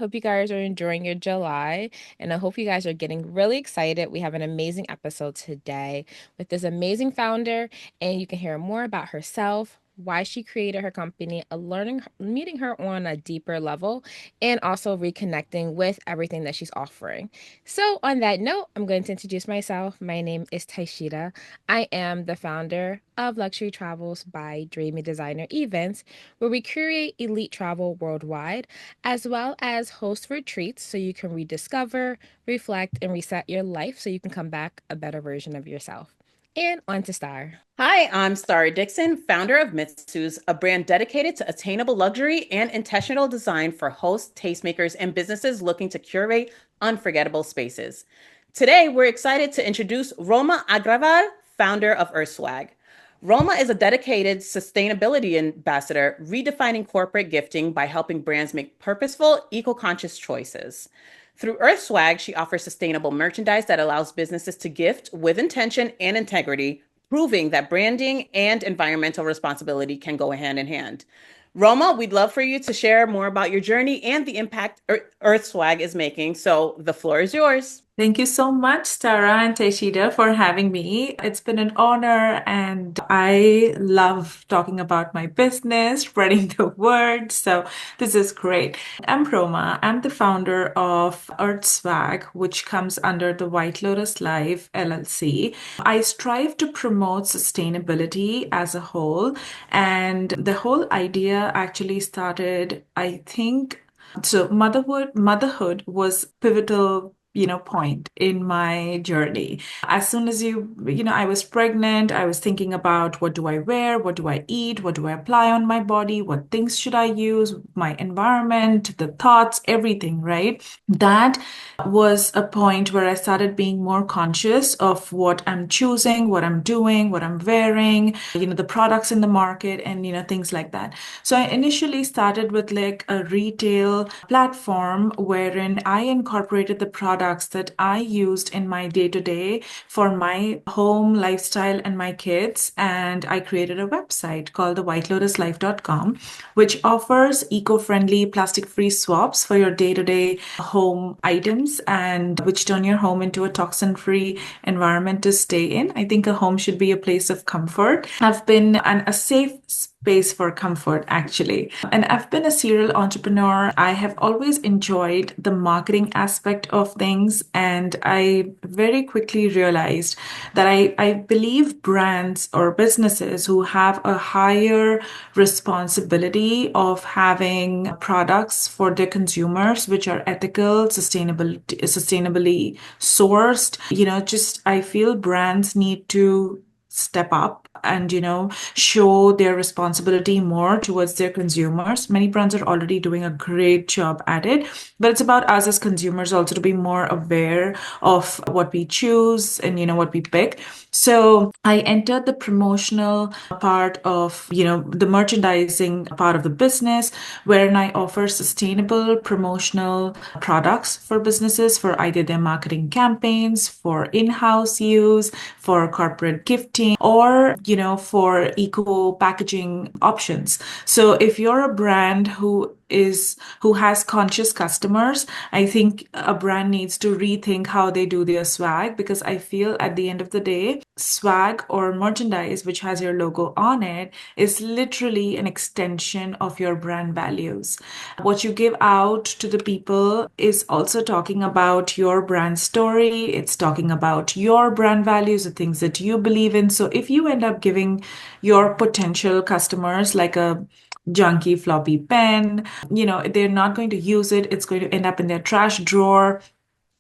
Hope you guys are enjoying your July, and I hope you guys are getting really excited. We have an amazing episode today with this amazing founder, and you can hear more about herself, why she created her company, meeting her on a deeper level, and also reconnecting with everything that she's offering. So, on that note, I'm going to introduce myself. My name is Taishita. I am the founder of Luxury Travels by Dreamy Designer Events, where we curate elite travel worldwide, as well as host retreats so you can rediscover, reflect, and reset your life so you can come back a better version of yourself. And on to Star. Hi, I'm Starry Dixon, founder of Mitsu's, a brand dedicated to attainable luxury and intentional design for hosts, tastemakers, and businesses looking to curate unforgettable spaces. Today, we're excited to introduce Roma Agarwal, founder of Earthswag. Roma is a dedicated sustainability ambassador, redefining corporate gifting by helping brands make purposeful, eco-conscious choices. Through Earthswag, she offers sustainable merchandise that allows businesses to gift with intention and integrity, proving that branding and environmental responsibility can go hand in hand. Roma, we'd love for you to share more about your journey and the impact Earthswag is making. So the floor is yours. Thank you so much, Tara and Teshida, for having me. It's been an honor, and I love talking about my business, spreading the word. So this is great. I'm Roma. I'm the founder of Earth Swag, which comes under the White Lotus Life LLC. I strive to promote sustainability as a whole, and the whole idea actually started, I think, so motherhood was pivotal point in my journey. As soon as I was pregnant, I was thinking about what do I wear, what do I eat, what do I apply on my body, what things should I use, my environment, the thoughts, everything, right? That was a point where I started being more conscious of what I'm choosing, what I'm doing, what I'm wearing, the products in the market, and things like that. So I initially started with like a retail platform wherein I incorporated the products that I used in my day to day for my home lifestyle and my kids. And I created a website called thewhitelotuslife.com, which offers eco-friendly plastic-free swaps for your day-to-day home items and which turn your home into a toxin-free environment to stay in. I think a home should be a place of comfort. I've been a safe space for comfort, actually. And I've been a serial entrepreneur. I have always enjoyed the marketing aspect of things. And I very quickly realized that I believe brands or businesses who have a higher responsibility of having products for their consumers, which are ethical, sustainably sourced, just I feel brands need to step up and show their responsibility more towards their consumers. Many brands are already doing a great job at it, but it's about us as consumers also to be more aware of what we choose and what we pick. So I entered the promotional part of the merchandising part of the business, wherein I offer sustainable promotional products for businesses for either their marketing campaigns, for in-house use, for corporate gifting, or for eco packaging options. So if you're a brand who has conscious customers, I think a brand needs to rethink how they do their swag, because I feel at the end of the day, swag or merchandise which has your logo on it is literally an extension of your brand values. What you give out to the people is also talking about your brand story. It's talking about your brand values, the things that you believe in. So if you end up giving your potential customers like a junky floppy pen, they're not going to use it. It's going to end up in their trash drawer.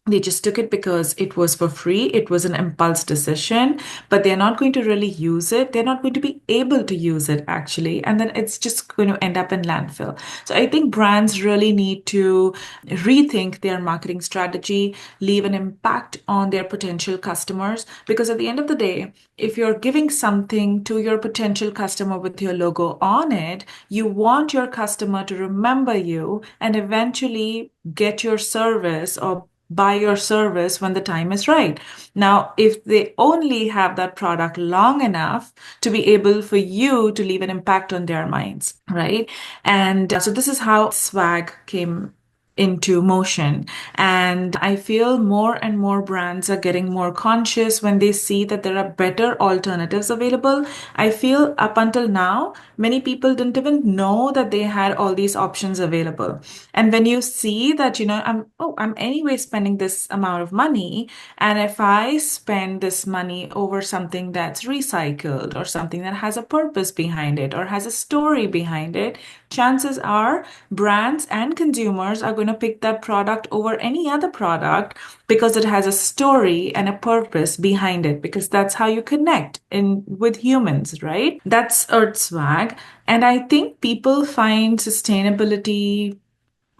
They just took it because it was for free. It was an impulse decision, but they're not going to really use it. They're not going to be able to use it actually. And then it's just going to end up in landfill. So I think brands really need to rethink their marketing strategy, leave an impact on their potential customers. Because at the end of the day, if you're giving something to your potential customer with your logo on it, you want your customer to remember you and eventually get your service or buy your service when the time is right. Now, if they only have that product long enough to be able for you to leave an impact on their minds, right? And so this is how swag came into motion. And I feel more and more brands are getting more conscious when they see that there are better alternatives available. I feel up until now, many people didn't even know that they had all these options available. And when you see that, I'm anyway spending this amount of money, and if I spend this money over something that's recycled or something that has a purpose behind it or has a story behind it, chances are brands and consumers are going to pick that product over any other product because it has a story and a purpose behind it, because that's how you connect in with humans, right? That's Earth Swag. And I think people find sustainability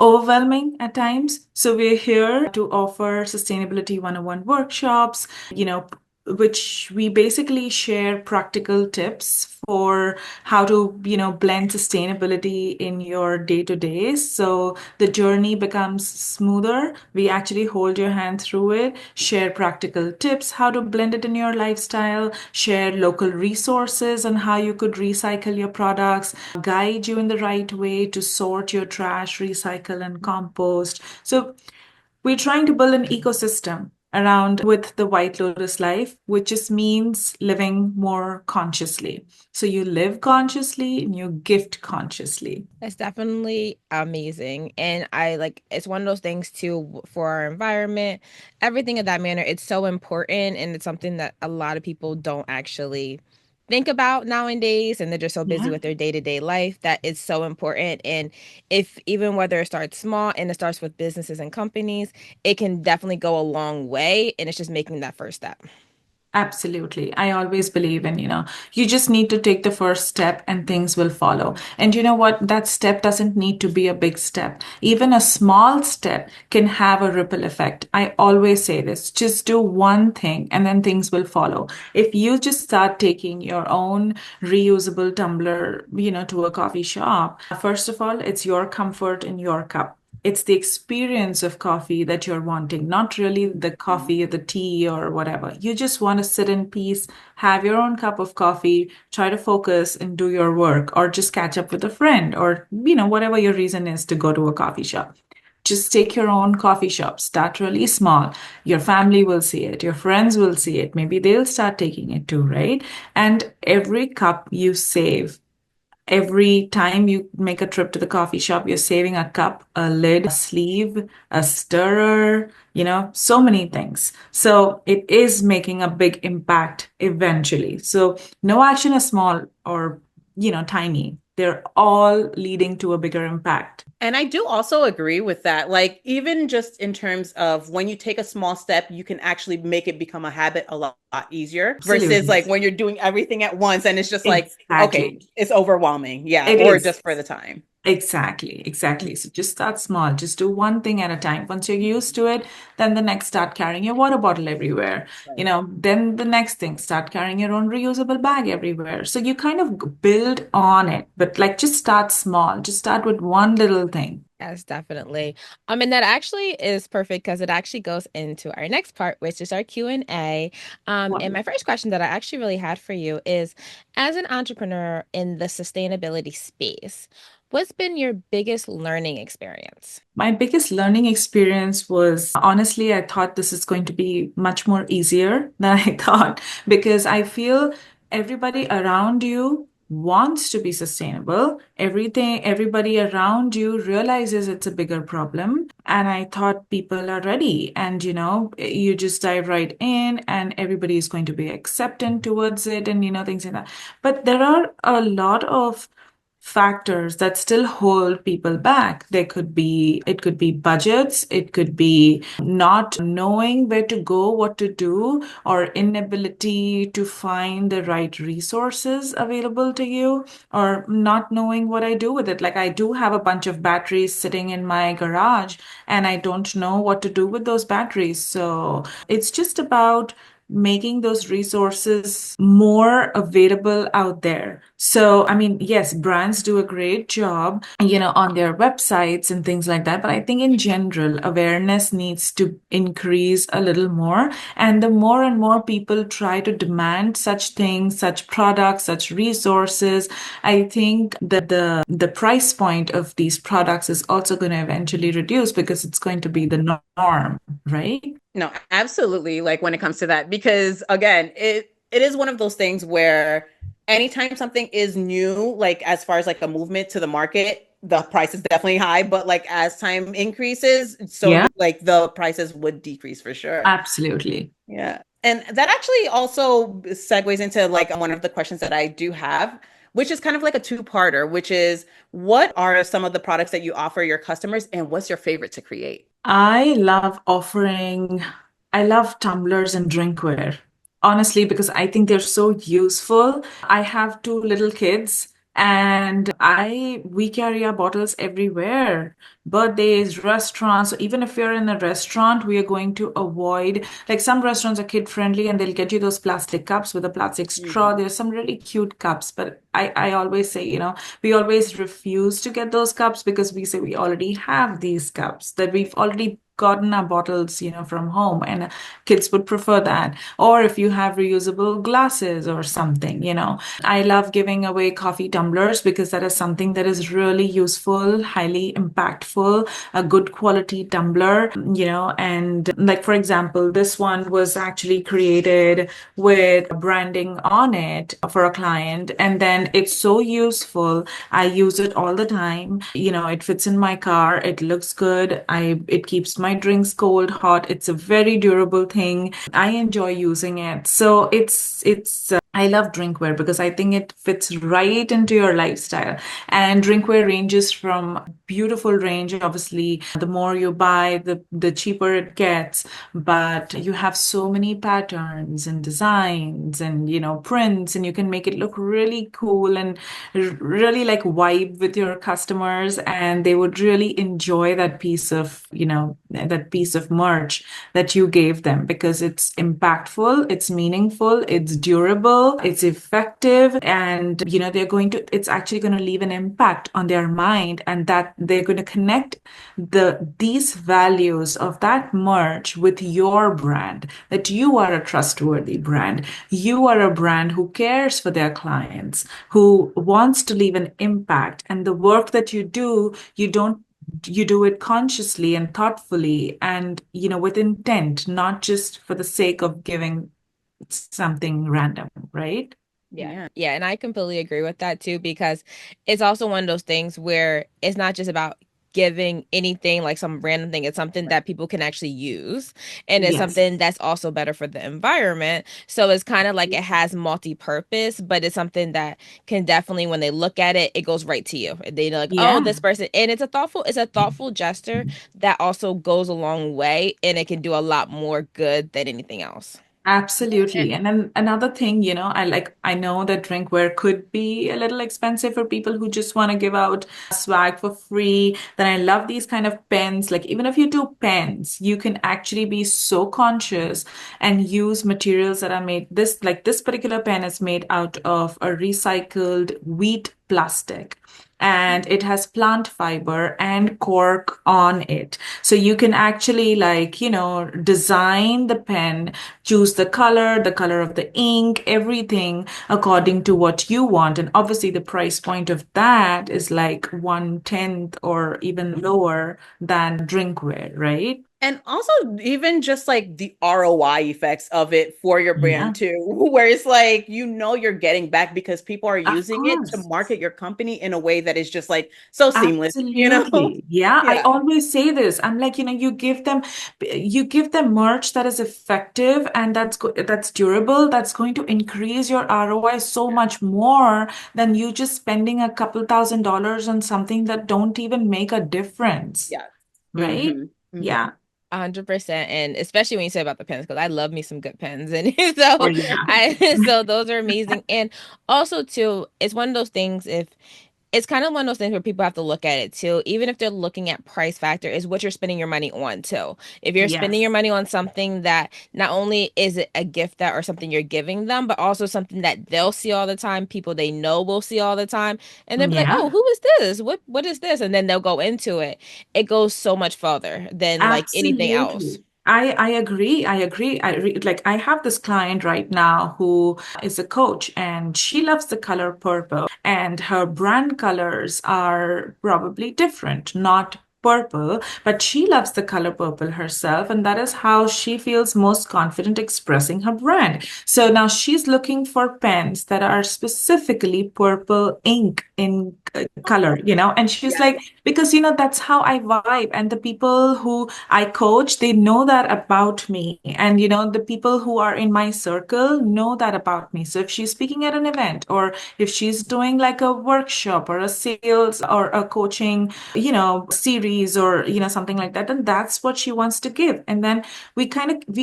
overwhelming at times. So we're here to offer sustainability 101 workshops, you know, which we basically share practical tips for how to, blend sustainability in your day to day. So the journey becomes smoother. We actually hold your hand through it, share practical tips, how to blend it in your lifestyle, share local resources on how you could recycle your products, guide you in the right way to sort your trash, recycle, and compost. So we're trying to build an ecosystem around with the White Lotus life, which just means living more consciously. So you live consciously and you gift consciously. It's definitely amazing. And I like it's one of those things too for our environment, everything of that manner. It's so important and it's something that a lot of people don't actually think about nowadays. And they're just so busy Yeah. with their day-to-day life that it's so important. And if even whether it starts small and it starts with businesses and companies, it can definitely go a long way. And it's just making that first step. Absolutely. I always believe in, you just need to take the first step and things will follow. And you know what? That step doesn't need to be a big step. Even a small step can have a ripple effect. I always say this, just do one thing and then things will follow. If you just start taking your own reusable tumbler, to a coffee shop, first of all, it's your comfort in your cup. It's the experience of coffee that you're wanting, not really the coffee or the tea or whatever. You just want to sit in peace, have your own cup of coffee, try to focus and do your work, or just catch up with a friend, or, whatever your reason is to go to a coffee shop. Just take your own coffee shop, start really small. Your family will see it, your friends will see it. Maybe they'll start taking it too, right? And every cup you save, every time you make a trip to the coffee shop, you're saving a cup, a lid, a sleeve, a stirrer, so many things. So it is making a big impact eventually. So no action is small or, tiny. They're all leading to a bigger impact. And I do also agree with that. Like, even just in terms of when you take a small step, you can actually make it become a habit a lot easier versus Absolutely. like when you're doing everything at once and it's just like, okay, Exactly. it's overwhelming. Yeah. It Or is. just for the time. Exactly, exactly. So just start small. Just do one thing at a time. Once you're used to it, then the next start carrying your water bottle everywhere. Right. Then the next thing, start carrying your own reusable bag everywhere. So you kind of build on it, but like just start small. Just start with one little thing. Yes, definitely. And that actually is perfect because it actually goes into our next part, which is our Q&A. And my first question that I actually really had for you is, as an entrepreneur in the sustainability space, what's been your biggest learning experience? My biggest learning experience was honestly, I thought this is going to be much more easier than I thought, because I feel everybody around you wants to be sustainable. Everybody around you realizes it's a bigger problem. And I thought people are ready. And, you just dive right in and everybody is going to be acceptant towards it and, things like that. But there are a lot of factors that still hold people back. It could be budgets, it could be not knowing where to go, what to do, or inability to find the right resources available to you, or not knowing what I do with it. Like I do have a bunch of batteries sitting in my garage and I don't know what to do with those batteries. So it's just about making those resources more available out there. So, I mean, yes, brands do a great job, on their websites and things like that. But I think in general, awareness needs to increase a little more. And the more and more people try to demand such things, such products, such resources, I think that the price point of these products is also going to eventually reduce because it's going to be the norm, right? No, absolutely. Like when it comes to that, because again, it is one of those things where anytime something is new, like as far as like a movement to the market, the price is definitely high. But like as time increases, so Yeah, like the prices would decrease for sure. absolutely. Yeah. And that actually also segues into like one of the questions that I do have, which is kind of like a two-parter, which is what are some of the products that you offer your customers and what's your favorite to create? I love offering, I love tumblers and drinkware, honestly, because I think they're so useful. I have two little kids and we carry our bottles everywhere. Birthdays, restaurants. So even if you're in a restaurant, we are going to avoid, like some restaurants are kid friendly and they'll get you those plastic cups with a plastic straw. Mhm. There's some really cute cups, but I always say, we always refuse to get those cups because we say we already have these cups, that we've already gotten our bottles, from home, and kids would prefer that. Or if you have reusable glasses or something, I love giving away coffee tumblers because that is something that is really useful, highly impactful, a good quality tumbler, and like, for example, this one was actually created with branding on it for a client. And then it's so useful. I use it all the time. It fits in my car. It looks good. It keeps my drinks cold, hot. It's a very durable thing. I enjoy using it. So I love drinkware because I think it fits right into your lifestyle. And drinkware ranges from beautiful range. Obviously, the more you buy, the cheaper it gets. But you have so many patterns and designs and, prints, and you can make it look really cool and really like vibe with your customers. And they would really enjoy that piece of merch that you gave them because it's impactful, it's meaningful, it's durable, it's effective, and it's actually going to leave an impact on their mind, and that they're going to connect these values of that merch with your brand, that you are a trustworthy brand, you are a brand who cares for their clients, who wants to leave an impact, and the work that you do, you do it consciously and thoughtfully and with intent, not just for the sake of giving something random, right? Yeah. Yeah. Yeah. And I completely agree with that too, because it's also one of those things where it's not just about giving anything like some random thing. It's something that people can actually use. And it's Yes, something that's also better for the environment. So it's kind of like it has multi-purpose, but it's something that can definitely, when they look at it, it goes right to you. They know like, oh, yeah. this person. And it's a thoughtful gesture that also goes a long way and it can do a lot more good than anything else. Absolutely. And then another thing, I know that drinkware could be a little expensive for people who just want to give out swag for free. Then I love these kind of pens. Like even if you do pens, you can actually be so conscious and use materials that are made this particular pen is made out of a recycled wheat plastic. And it has plant fiber and cork on it. So you can actually design the pen, choose the color of the ink, everything according to what you want. And obviously, the price point of that is like 1/10 or even lower than drinkware, right? And also, even just like the ROI effects of it for your brand Yeah, too, where it's like, you're getting back because people are of using it to course. market your company in a way that is just like so seamless? Absolutely. Yeah, I Yeah. always say this. I'm like, you give them merch that is effective and that's durable, that's going to increase your ROI so much more than you just spending a couple $1,000s on something that don't even make a difference, Yeah. right? Hmm. Yeah. 100%, and especially when you say about the pens, because I love me some good pens, and Oh, so yeah. I so those are amazing. And also too, it's one of those things, if it's kind of one of those things where people have to look at it too. Even if they're looking at price factor, is what you're spending your money on too. If you're spending your Yes. money on something that not only is it a gift that or something you're giving them, but also something that they'll see all the time, people they know will see all the time, and they'll be like, "Oh, Yeah. who is this? What is this?" And then they'll go into it. It goes so much further than like anything else. Absolutely. I agree. I agree. Like I have this client right now who is a coach and she loves the color purple and her brand colors are probably different, not purple, but she loves the color purple herself and that is how she feels most confident expressing her brand. So now she's looking for pens that are specifically purple ink in color, and she's Yes. like, because that's how I vibe. And the people who I coach, they know that about me. And the people who are in my circle know that about me. So if she's speaking at an event or if she's doing like a workshop or a sales or a coaching, series or something like that, then that's what she wants to give. And then we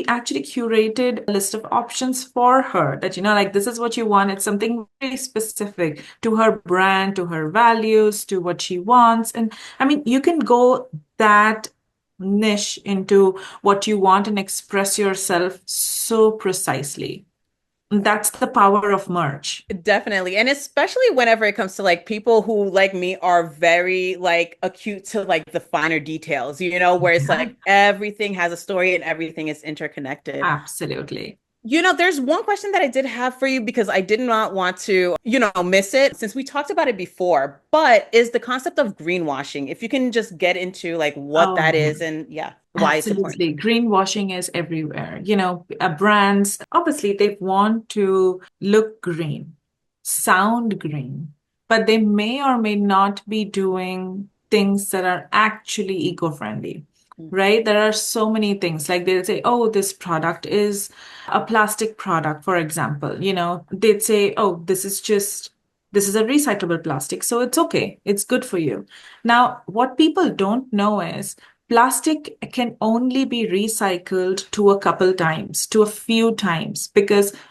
actually curated a list of options for her that, like this is what you want. It's something very specific to her brand, to her values, to what she wants. And I mean, you can go that niche into what you want and express yourself so precisely. That's the power of merch. Definitely. And especially whenever it comes to like people who like me are very like acute to like the finer details, where it's Yeah, like everything has a story and everything is interconnected. absolutely. There's one question that I did have for you because I did not want to, miss it since we talked about it before, but is the concept of greenwashing. If you can just get into like what that Oh, is and yeah, why it's important. absolutely. Greenwashing is everywhere. Brands, obviously, they want to look green, sound green, but they may or may not be doing things that are actually eco-friendly, right? There are so many things like they'll say, oh, this product is a plastic product, for example. They'd say, oh, this is a recyclable plastic, so it's okay. It's good for you. Now, what people don't know is plastic can only be recycled to a couple times, to a few times,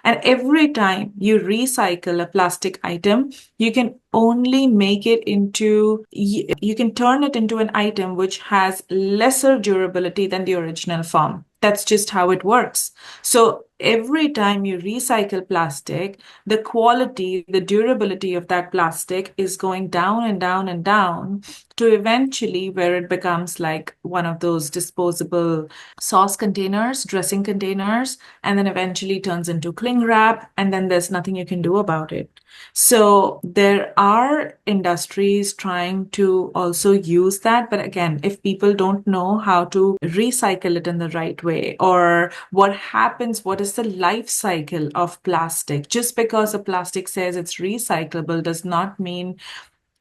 and every time you recycle a plastic item, you can only make it into, you can turn it into an item which has lesser durability than the original form. That's just how it works. So every time you recycle plastic, the quality, the durability of that plastic is going down and down and down to eventually where it becomes like one of those disposable sauce containers, dressing containers, and then eventually turns into cling wrap, and then there's nothing you can do about it. So there are industries trying to also use that. But again, if people don't know how to recycle it in the right way, or what happens, what is the life cycle of plastic? Just because a plastic says it's recyclable does not mean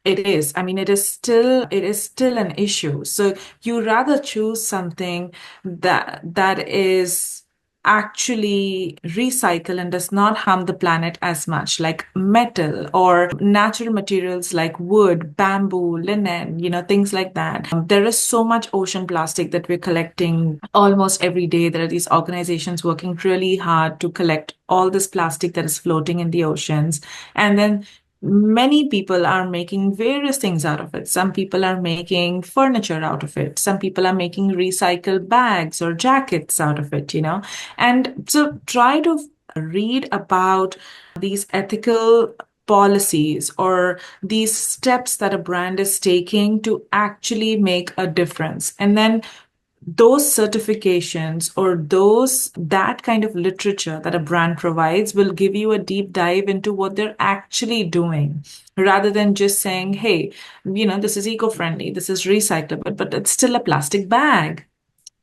it is. I mean, it is still an issue. So you rather choose something that is actually recycle and does not harm the planet as much, like metal or natural materials like wood, bamboo, linen, things like that. There is so much ocean plastic that we're collecting almost every day. There are these organizations working really hard to collect all this plastic that is floating in the oceans. And then many people are making various things out of it. Some people are making furniture out of it. Some people are making recycled bags or jackets out of it. And so try to read about these ethical policies or these steps that a brand is taking to actually make a difference. And then those certifications or that kind of literature that a brand provides will give you a deep dive into what they're actually doing rather than just saying, hey, this is eco-friendly, this is recyclable, but it's still a plastic bag,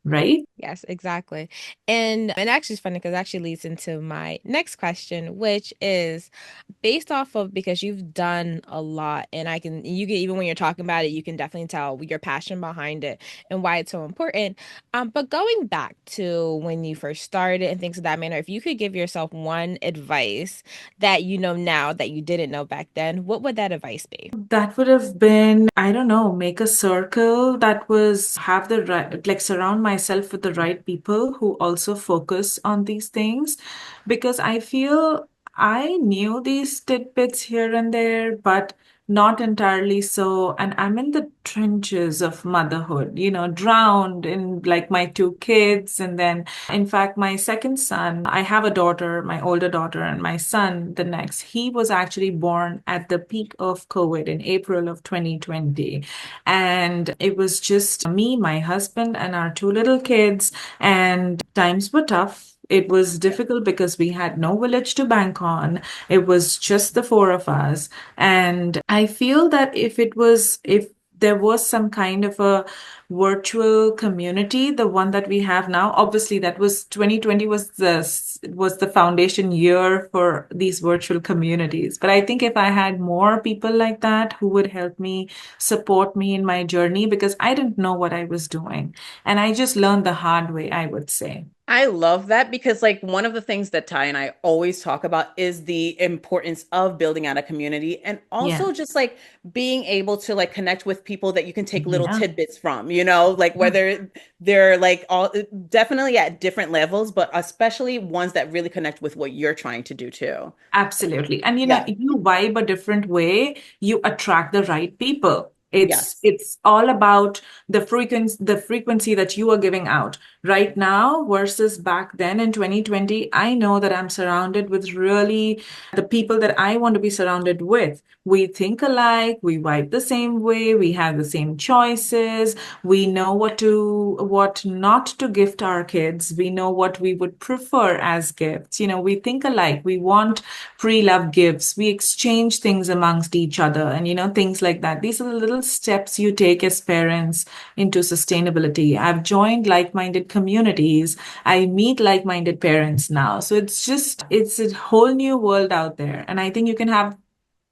right? Yes, exactly. And actually it's funny because it actually leads into my next question, which is based off of because you've done a lot and you can even when you're talking about it, you can definitely tell your passion behind it and why it's so important. But going back to when you first started and things of that manner, if you could give yourself one advice that you know now that you didn't know back then, what would that advice be? That would have been, I don't know, make a circle that was have the right, like surround myself with the right people who also focus on these things. Because I feel I knew these tidbits here and there, but not entirely so. And I'm in the trenches of motherhood, drowned in like my two kids. And then, in fact, my second son, I have a daughter, my older daughter, and my son, the next, he was actually born at the peak of COVID in April of 2020. And it was just me, my husband, and our two little kids. And times were tough. It was difficult because we had no village to bank on. It was just the four of us. And I feel that if there was some kind of a virtual community, the one that we have now, obviously that was 2020 was the foundation year for these virtual communities. But I think if I had more people like that who would help me, support me in my journey, because I didn't know what I was doing. And I just learned the hard way, I would say. I love that because, like, one of the things that Ty and I always talk about is the importance of building out a community and Yeah. also just like being able to like connect with people that you can take little Yeah. tidbits from, like whether they're like all definitely at different levels, but especially ones that really connect with what you're trying to do too. Absolutely. And Yeah. you vibe a different way, you attract the right people. It's Yes. it's all about the frequency that you are giving out. Right now versus back then in 2020, I know that I'm surrounded with really the people that I want to be surrounded with. We think alike, we vibe the same way, we have the same choices, we know what not to gift our kids, we know what we would prefer as gifts. We think alike, we want pre-love gifts. We exchange things amongst each other and, things like that. These are the little steps you take as parents into sustainability. I've joined like-minded communities. I meet like-minded parents now. So it's a whole new world out there. And I think you can have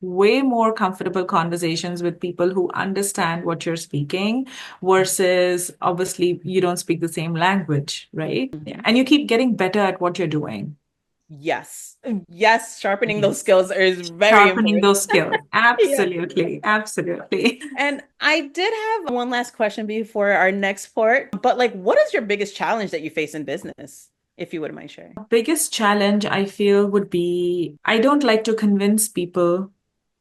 way more comfortable conversations with people who understand what you're speaking versus obviously you don't speak the same language, right? Yeah. Mhm. And you keep getting better at what you're doing. Yes. Yes, sharpening those Yes. skills is very Sharpening important. those skills. Yeah. Absolutely. Absolutely. And I did have one last question before our next part, but like, what is your biggest challenge that you face in business, if you wouldn't mind sharing? Biggest challenge I feel would be I don't like to convince people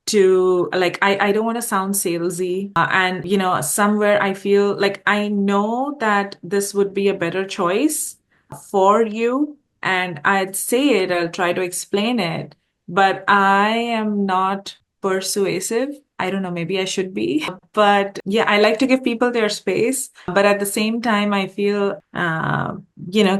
to like I don't want to sound salesy and somewhere I feel like I know that this would be a better choice for you and I'd say it, I'll try to explain it, but I am not persuasive. I don't know, maybe I should be. But yeah, I like to give people their space. But at the same time, I feel,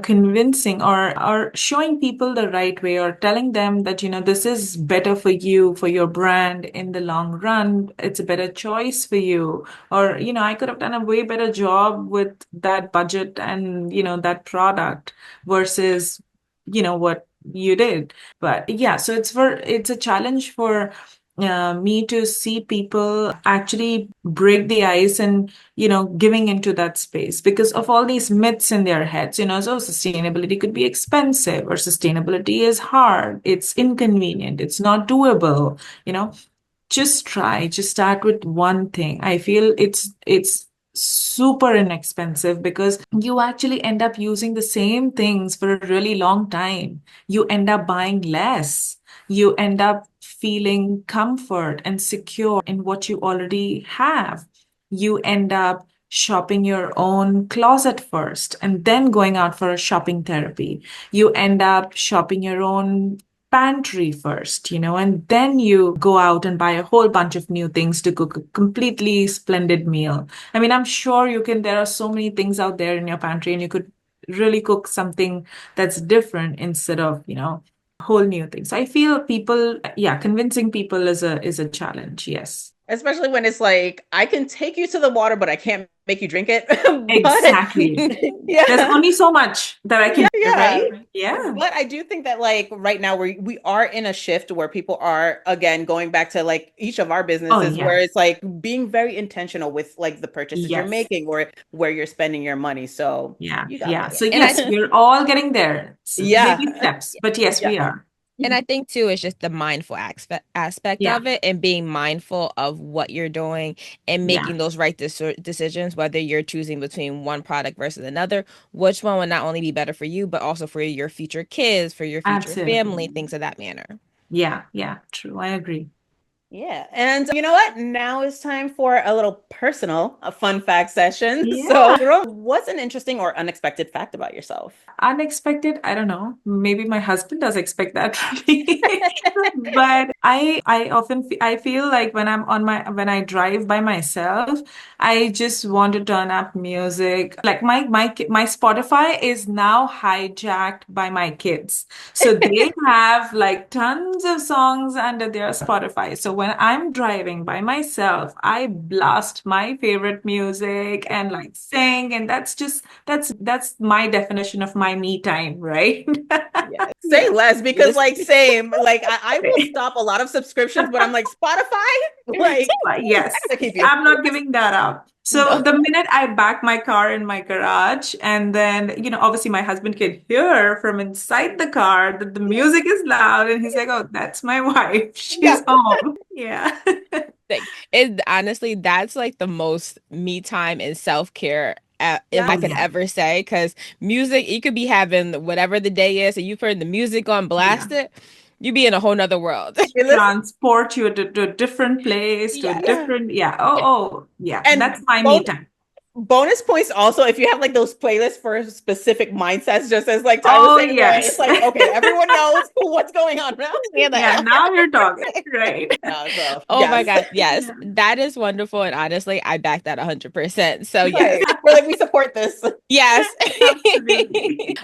convincing or showing people the right way or telling them that, this is better for you, for your brand in the long run. It's a better choice for you. Or, I could have done a way better job with that budget and, that product versus, what you did. But yeah, so it's a challenge for me to see people actually break the ice and giving into that space because of all these myths in their heads, so sustainability could be expensive or sustainability is hard, it's inconvenient, it's not doable, just try, just start with one thing. I feel it's super inexpensive because you actually end up using the same things for a really long time. You end up buying less. You end up feeling comfort and secure in what you already have. You end up shopping your own closet first and then going out for a shopping therapy. You end up shopping your own pantry first, and then you go out and buy a whole bunch of new things to cook a completely splendid meal. I mean, I'm sure there are so many things out there in your pantry and you could really cook something that's different instead of, whole new things. I feel people, yeah, convincing people is a challenge. Yes. Especially when it's like, I can take you to the water, but I can't make you drink it. But Exactly. There's yeah, only so much that I can do, yeah. right? Yeah. But I do think that like right now we are in a shift where people are again going back to like each of our Oh, businesses yeah. where it's like being very intentional with like the purchases you're Yes. making or where you're spending your money. So Yeah. you got Yeah. this. So And I yes, we're all getting there. Yeah. Baby steps, but yes, Yeah. we are. And I think too, it's just the mindful aspect Yeah. of it and being mindful of what you're doing and Yeah. making those right decisions, whether you're choosing between one product versus another, which one would not only be better for you, but also for your future kids, for your future Absolutely. family, things of that manner. Yeah. Yeah. True. I agree. Yeah. And you know what? Now it's time for a little personal, a fun fact session. So, Yeah. Rome, what's an interesting or unexpected fact about yourself? Unexpected, I don't know. Maybe my husband does expect that from me. But I often I feel like when I drive by myself, I just want to turn up music. Like my Spotify is now hijacked by my kids. So they have like tons of songs under their Spotify. So when I'm driving by myself, I blast my favorite music and like sing, and that's my definition of my me time, right? Yeah. Say Yeah. less because Listen. like same. Like I will stop a lot of subscriptions, but I'm like Spotify, like I Yes, gotta keep you. I'm not giving that up. So No. the minute I back my car in my garage, and then, obviously my husband can hear from inside the car that the Yeah. music is loud, and he's like, "Oh, that's my wife. Yeah. She's home." Yeah. Like it honestly, that's like the most me time and self-care if I Yes. Oh, could yeah. ever say, because music, you could be having whatever the day is, and you've heard the music on Yeah. blast it, you be in a whole nother world. You listen. Transport you to a different place, to a Yes. Yeah. different, yeah. Oh, yeah. And That's my me time. bonus points also if you have like those playlists for specific mindsets, just as like Ty was Oh, saying, right? It's yes. like, okay, everyone knows what's going on now. Yeah, Yeah, like, now you're talking, right? Yeah, so oh my yes. God, yes, Yeah. that is wonderful, and honestly, I back that 100%. So yes, Right. We're like, we support this. yes. Absolutely.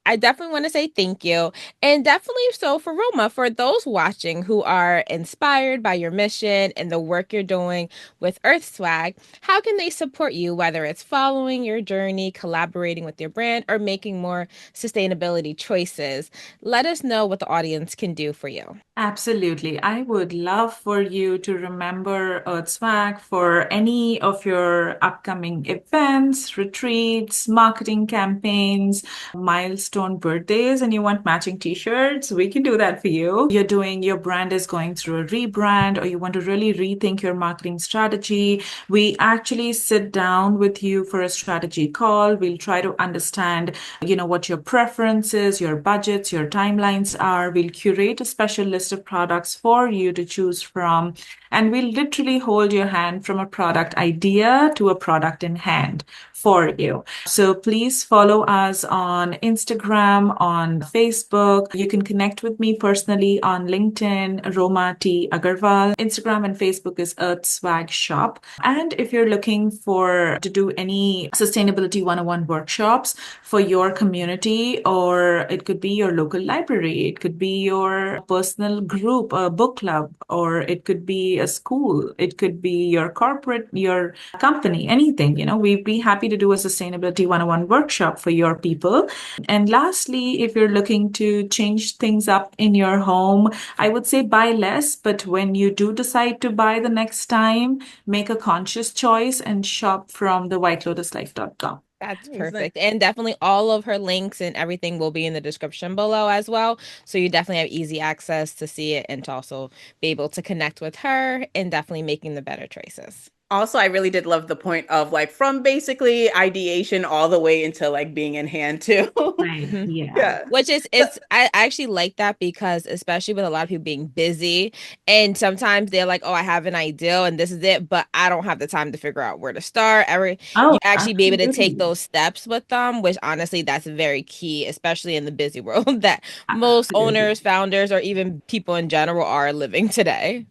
I definitely want to say thank you. And definitely so for Roma, for those watching who are inspired by your mission and the work you're doing with Earth Swag, how can they support you, whether it's following your journey, collaborating with your brand, or making more sustainability choices? Let us know what the audience can do for you. Absolutely. I would love for you to remember Swag for any of your upcoming events, retreats, marketing campaigns, milestone birthdays, and you want matching t-shirts. We can do that for you. Your brand is going through a rebrand, or you want to really rethink your marketing strategy. We actually sit down with you for a strategy call. We'll try to understand what your preferences, your budgets, your timelines are. We'll curate a special list of products for you to choose from, and we'll literally hold your hand from a product idea to a product in hand for you. So please follow us on Instagram, on Facebook. You can connect with me personally on LinkedIn, Roma T. Agarwal. Instagram and Facebook is Earth Swag Shop. And if you're looking to do any sustainability 101 workshops for your community, or it could be your local library, it could be your personal group, a book club, or it could be a school, it could be your corporate, your company, anything, we'd be happy to do a sustainability 101 workshop for your people. And lastly, if you're looking to change things up in your home, I would say buy less, but when you do decide to buy the next time, make a conscious choice and shop from the whitelotuslife.com. That's It's like, perfect. And definitely all of her links and everything will be in the description below as well. So you definitely have easy access to see it and to also be able to connect with her and definitely making the better choices. also, I really did love the point of like from basically ideation all the way into like being in hand too. Right. Mhm. Yeah. Yeah. Which is So, it's I actually like that because especially with a lot of people being busy and sometimes they're like, oh, I have an idea and this is it, but I don't have the time to figure out where to start. You Oh, actually be able to take absolutely. those steps with them, which honestly that's very key, especially in the busy world that most Absolutely. owners, founders, or even people in general are living today.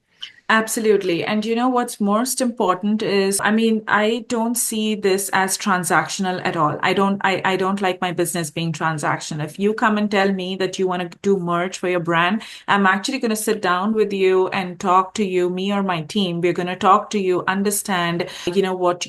Absolutely. And what's most important is, I mean, I don't see this as transactional at all. I don't like my business being transactional. If you come and tell me that you want to do merch for your brand, I'm actually going to sit down with you and talk to you, me or my team. We're going to talk to you, understand,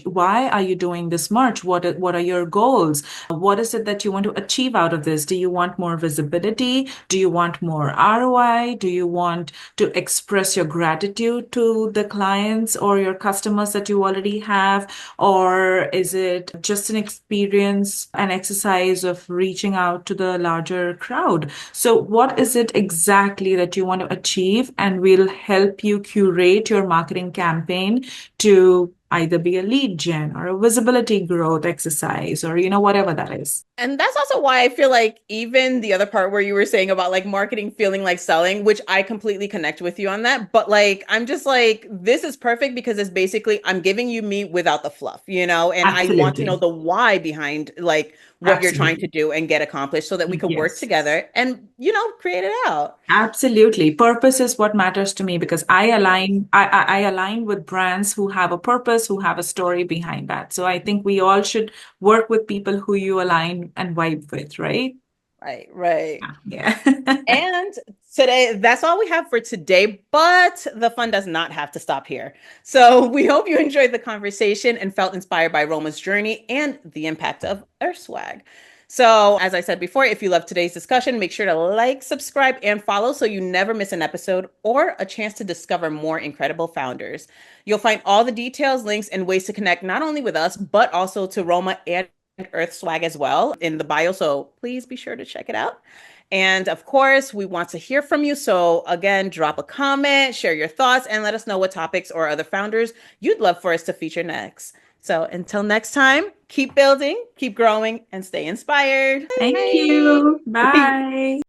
why are you doing this merch? What are your goals? What is it that you want to achieve out of this? Do you want more visibility? Do you want more ROI? Do you want to express your gratitude to the clients or your customers that you already have? Or is it just an experience, an exercise of reaching out to the larger crowd? So, what is it exactly that you want to achieve? And we'll help you curate your marketing campaign to either be a lead gen or a visibility growth exercise or, whatever that is. And that's also why I feel like even the other part where you were saying about like marketing feeling like selling, which I completely connect with you on that. But like, I'm just like, this is perfect because it's basically, I'm giving you me without the fluff, and I want to know Absolutely. the why behind like what you're trying to Absolutely. do and get accomplished so that we can work Yes. together and, create it out. Absolutely. Purpose is what matters to me because I Yes. align I align with brands who have a purpose, who have a story behind that. So I think we all should work with people who you align and vibe with, right? Right, right. Yeah. And today, that's all we have for today, but the fun does not have to stop here. So we hope you enjoyed the conversation and felt inspired by Roma's journey and the impact of Earth Swag. So, as I said before, if you love today's discussion, make sure to like, subscribe, and follow so you never miss an episode or a chance to discover more incredible founders. You'll find all the details, links, and ways to connect not only with us, but also to Roma and Earth Swag as well in the bio. So please be sure to check it out. And of course, we want to hear from you. So again, drop a comment, share your thoughts, and let us know what topics or other founders you'd love for us to feature next. So until next time, keep building, keep growing, and stay inspired. Thank Bye. you. Bye.